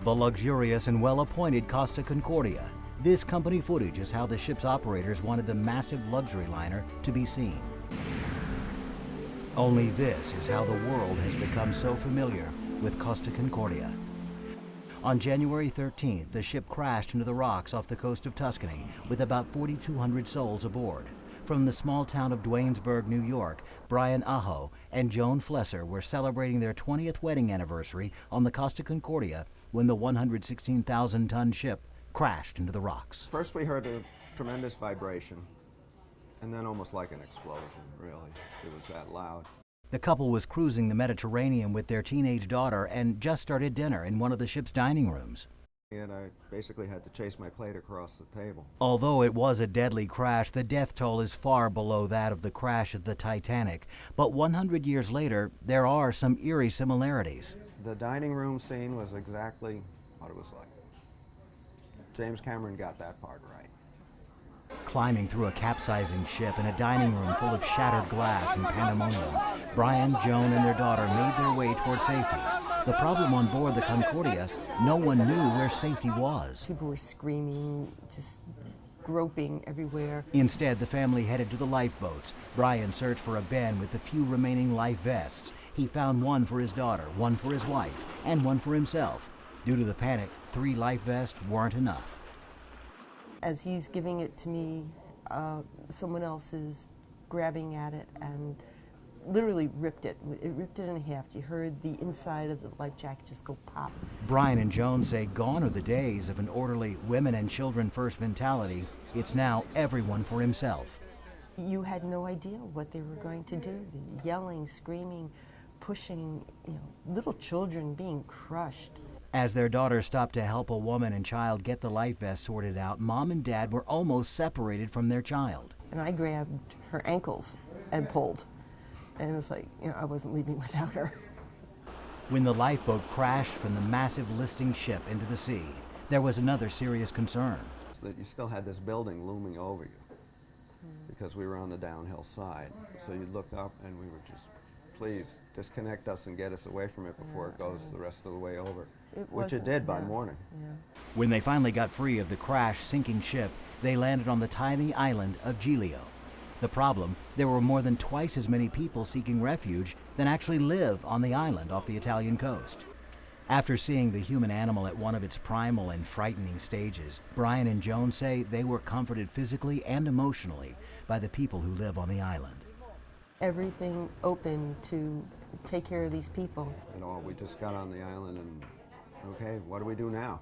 The luxurious and well-appointed Costa Concordia. This company footage is how the ship's operators wanted the massive luxury liner to be seen. Only this is how the world has become so familiar with Costa Concordia. On January 13th, the ship crashed into the rocks off the coast of Tuscany with about 4,200 souls aboard. From the small town of Duanesburg, New York, Brian Aho and Joan Flesser were celebrating their 20th wedding anniversary on the Costa Concordia when the 116,000-ton ship crashed into the rocks. First we heard a tremendous vibration, and then almost like an explosion, really. It was that loud. The couple was cruising the Mediterranean with their teenage daughter and just started dinner in one of the ship's dining rooms. And I basically had to chase my plate across the table. Although it was a deadly crash, the death toll is far below that of the crash of the Titanic. But 100 years later, there are some eerie similarities. The dining room scene was exactly what it was like. James Cameron got that part right. Climbing through a capsizing ship in a dining room full of shattered glass and pandemonium, Brian, Joan, and their daughter made their way toward safety. The problem on board the Concordia, no one knew where safety was. People were screaming, just groping everywhere. Instead, the family headed to the lifeboats. Brian searched for a bin with the few remaining life vests. He found one for his daughter, one for his wife, and one for himself. Due to the panic, 3 life vests weren't enough. As he's giving it to me, someone else is grabbing at it and literally ripped it. It ripped it in half. You heard the inside of the life jacket just go pop. Brian and Joan say gone are the days of an orderly women and children first mentality. It's now everyone for himself. You had no idea what they were going to do. Yelling, screaming, pushing, little children being crushed. As their daughter stopped to help a woman and child get the life vest sorted out, Mom and Dad were almost separated from their child. And I grabbed her ankles and pulled. And it was like, I wasn't leaving without her. When the lifeboat crashed from the massive listing ship into the sea, there was another serious concern. That you still had this building looming over you because we were on the downhill side. So you looked up and we were just, please disconnect us and get us away from it before it goes the rest of the way over, which it did by morning. Yeah. When they finally got free of the crash sinking ship, they landed on the tiny island of Giglio. The problem, there were more than twice as many people seeking refuge than actually live on the island off the Italian coast. After seeing the human animal at one of its primal and frightening stages, Brian and Joan say they were comforted physically and emotionally by the people who live on the island. Everything open to take care of these people. We just got on the island and, okay, what do we do now?